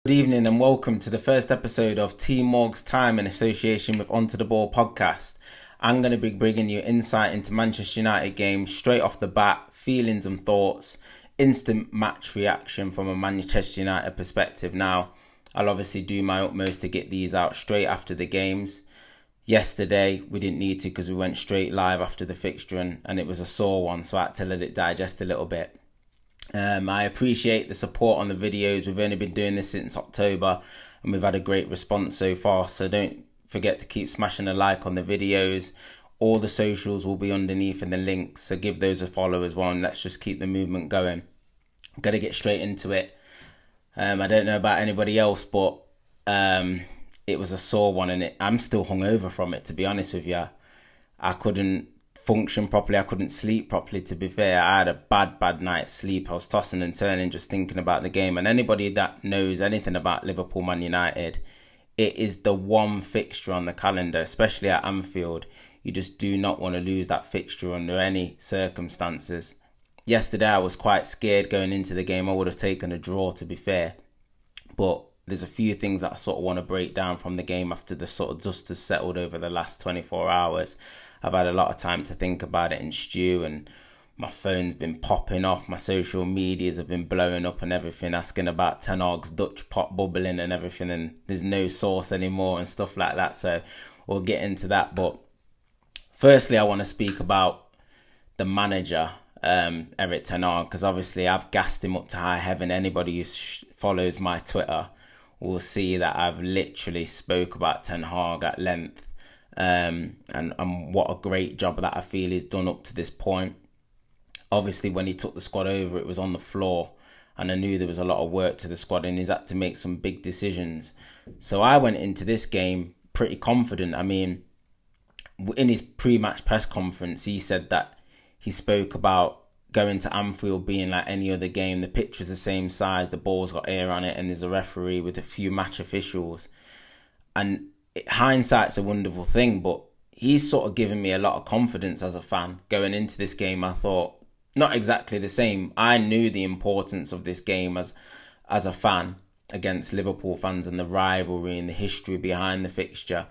Good evening and welcome to the first episode of Team Morg's Time in association with Onto the Ball podcast. I'm going to be bringing you insight into Manchester United games straight off the bat, feelings and thoughts, instant match reaction from a Manchester United perspective. Now, I'll obviously do my utmost to get these out straight after the games. Yesterday, we didn't need to because we went straight live after the fixture and it was a sore one, so I had to let it digest a little bit. I appreciate the support on the videos. We've only been doing this since October and we've had a great response so far. So don't forget to keep smashing a like on the videos. All the socials will be underneath in the links. So give those a follow as well and let's just keep the movement going. I'm going to get straight into it. I don't know about anybody else, but it was a sore one and I'm still hungover from it, to be honest with you. I couldn't function properly. I couldn't sleep properly, to be fair. I had a bad night's sleep. I was tossing and turning just thinking about the game. And anybody that knows anything about Liverpool Man United, it is the one fixture on the calendar, especially at Anfield. You just do not want to lose that fixture under any circumstances. Yesterday I was quite scared going into the game. I would have taken a draw, to be fair. But there's a few things that I sort of want to break down from the game after the sort of dust has settled over the last 24 hours. I've had a lot of time to think about it and stew, and my phone's been popping off. My social medias have been blowing up and everything, asking about Ten Hag's Dutch pot bubbling and everything, and there's no source anymore and stuff like that. So we'll get into that. But firstly, I want to speak about the manager, Erik Ten Hag, because obviously I've gassed him up to high heaven. Anybody who follows my Twitter will see that I've literally spoke about Ten Hag at length. And what a great job that I feel he's done up to this point. Obviously, when he took the squad over, it was on the floor, and I knew there was a lot of work to the squad, and he's had to make some big decisions. So I went into this game pretty confident. I mean, in his pre-match press conference, he said that he spoke about going to Anfield being like any other game. The pitch was the same size, the ball's got air on it, and there's a referee with a few match officials. And hindsight's a wonderful thing, but he's sort of given me a lot of confidence as a fan. Going into this game, I thought, not exactly the same. I knew the importance of this game as a fan against Liverpool fans and the rivalry and the history behind the fixture.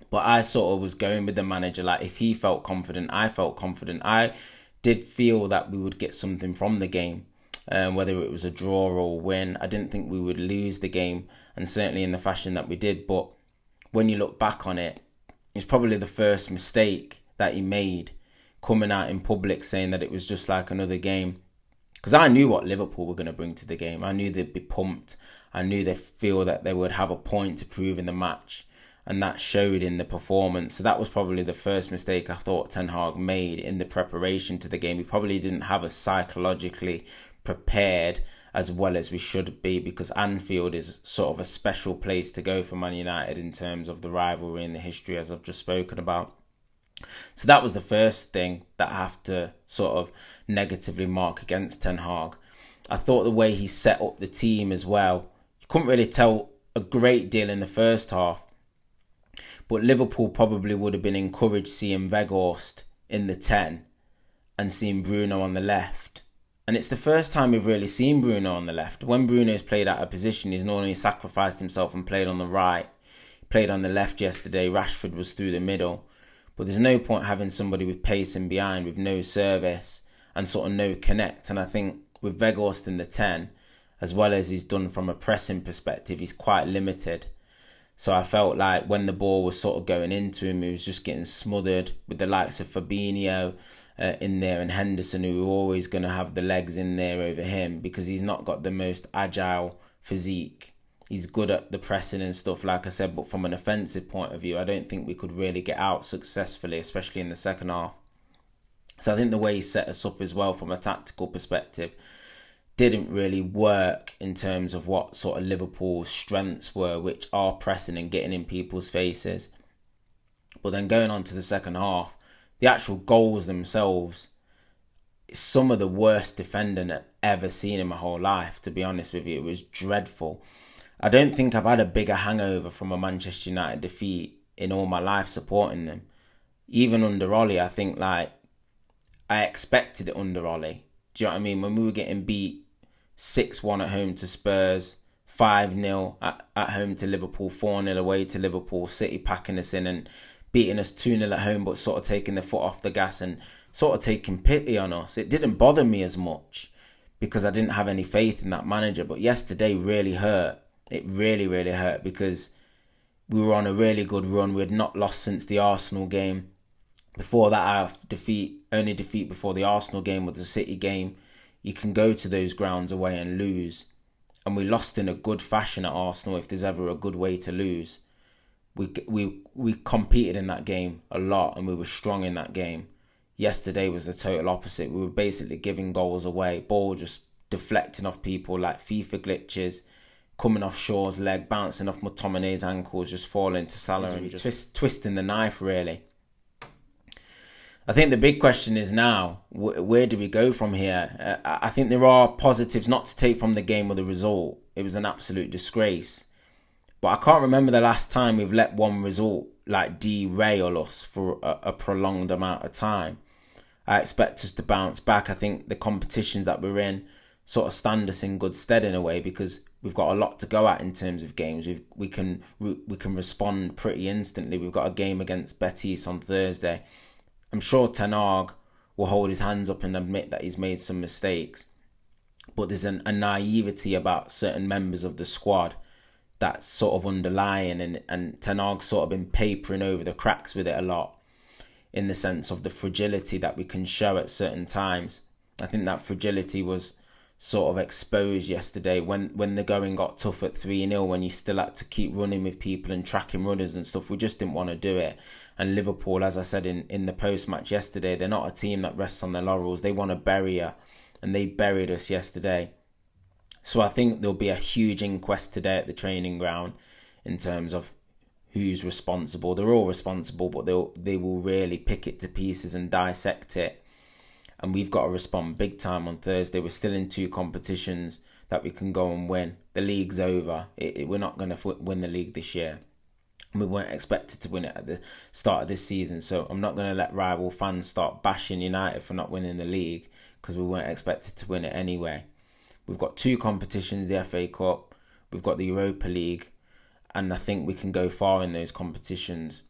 But I sort of was going with the manager, like if he felt confident, I felt confident. I did feel that we would get something from the game, whether it was a draw or a win. I didn't think we would lose the game, and certainly in the fashion that we did. But when you look back on it, it's probably the first mistake that he made, coming out in public saying that it was just like another game. Because I knew what Liverpool were going to bring to the game. I knew they'd be pumped. I knew they'd feel that they would have a point to prove in the match. And that showed in the performance. So that was probably the first mistake I thought Ten Hag made in the preparation to the game. He probably didn't have us psychologically prepared as well as we should be, because Anfield is sort of a special place to go for Man United in terms of the rivalry and the history, as I've just spoken about. So that was the first thing that I have to sort of negatively mark against Ten Hag. I thought the way he set up the team as well, you couldn't really tell a great deal in the first half, but Liverpool probably would have been encouraged seeing Weghorst in the 10 and seeing Bruno on the left. And it's the first time we've really seen Bruno on the left. When Bruno's played out of position, he's normally sacrificed himself and played on the right. He played on the left yesterday. Rashford was through the middle. But there's no point having somebody with pace in behind, with no service and sort of no connect. And I think with Weghorst in the 10, as well as he's done from a pressing perspective, he's quite limited. So I felt like when the ball was sort of going into him, he was just getting smothered with the likes of Fabinho in there and Henderson, who were always going to have the legs in there over him, because he's not got the most agile physique. He's good at the pressing and stuff, like I said, but from an offensive point of view, I don't think we could really get out successfully, especially in the second half. So I think the way he set us up as well from a tactical perspective didn't really work in terms of what sort of Liverpool's strengths were, which are pressing and getting in people's faces. But then going on to the second half, the actual goals themselves, it's some of the worst defending I've ever seen in my whole life, to be honest with you. It was dreadful. I don't think I've had a bigger hangover from a Manchester United defeat in all my life supporting them. Even under Ollie, I think like I expected it under Ollie. Do you know what I mean? When we were getting beat 6-1 at home to Spurs, 5-0 at home to Liverpool, 4-0 away to Liverpool, City packing us in and beating us 2-0 at home, but sort of taking the foot off the gas and sort of taking pity on us. It didn't bother me as much because I didn't have any faith in that manager. But yesterday really hurt. It really, really hurt because we were on a really good run. We had not lost since the Arsenal game. Before that, our only defeat before the Arsenal game was the City game. You can go to those grounds away and lose. And we lost in a good fashion at Arsenal, if there's ever a good way to lose. We competed in that game a lot and we were strong in that game. Yesterday was the total opposite. We were basically giving goals away. Ball just deflecting off people like FIFA glitches, coming off Shaw's leg, bouncing off McTominay's ankles, just falling to Salah and just twisting the knife, really. I think the big question is now, where do we go from here? I think there are positives not to take from the game or the result. It was an absolute disgrace. But I can't remember the last time we've let one result like derail us for a prolonged amount of time. I expect us to bounce back. I think the competitions that we're in sort of stand us in good stead in a way because we've got a lot to go at in terms of games. We can respond pretty instantly. We've got a game against Betis on Thursday. I'm sure Ten Hag will hold his hands up and admit that he's made some mistakes. But there's a naivety about certain members of the squad that's sort of underlying, and Ten Hag's sort of been papering over the cracks with it a lot in the sense of the fragility that we can show at certain times. I think that fragility was sort of exposed yesterday when the going got tough at 3-0, when you still had to keep running with people and tracking runners and stuff. We just didn't want to do it. And Liverpool, as I said in the post-match yesterday, they're not a team that rests on their laurels. They want to bury you, and they buried us yesterday. So I think there'll be a huge inquest today at the training ground in terms of who's responsible. They're all responsible, but they will really pick it to pieces and dissect it. And we've got to respond big time on Thursday. We're still in 2 competitions that we can go and win. The league's over. We're not going to win the league this year. We weren't expected to win it at the start of this season. So I'm not going to let rival fans start bashing United for not winning the league because we weren't expected to win it anyway. We've got 2 competitions, the FA Cup. We've got the Europa League. And I think we can go far in those competitions.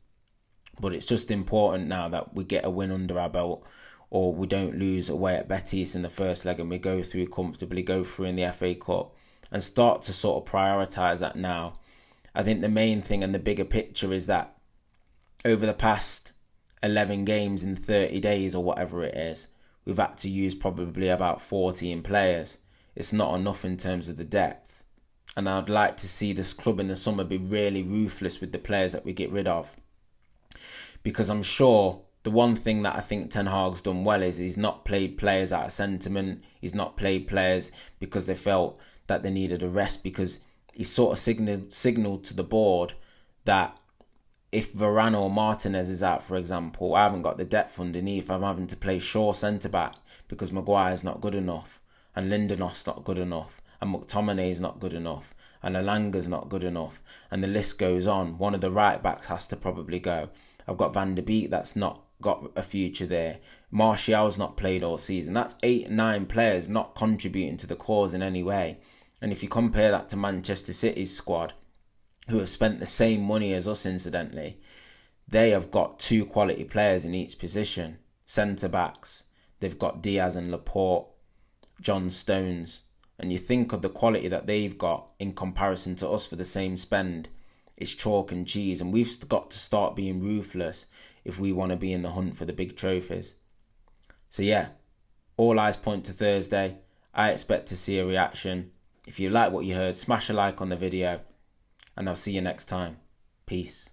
But it's just important now that we get a win under our belt, or we don't lose away at Betis in the first leg and we go through comfortably, go through in the FA Cup, and start to sort of prioritise that now. I think the main thing and the bigger picture is that over the past 11 games in 30 days or whatever it is, we've had to use probably about 14 players. It's not enough in terms of the depth. And I'd like to see this club in the summer be really ruthless with the players that we get rid of. Because I'm sure the one thing that I think Ten Hag's done well is he's not played players out of sentiment. He's not played players because they felt that they needed a rest, because he sort of signalled to the board that if Varane or Martinez is out, for example, I haven't got the depth underneath. I'm having to play Shaw centre-back because Maguire's not good enough, and Lindelof's not good enough, and McTominay's not good enough, and Elanga's not good enough, and the list goes on. One of the right-backs has to probably go. I've got Van der Beek that's not got a future there. Martial's not played all season. That's 8-9 players not contributing to the cause in any way. And if you compare that to Manchester City's squad, who have spent the same money as us incidentally, they have got 2 quality players in each position. Centre-backs. They've got Diaz and Laporte, John Stones. And you think of the quality that they've got in comparison to us for the same spend. It's chalk and cheese, and we've got to start being ruthless if we want to be in the hunt for the big trophies. So yeah, all eyes point to Thursday. I expect to see a reaction. If you like what you heard, smash a like on the video, and I'll see you next time. Peace.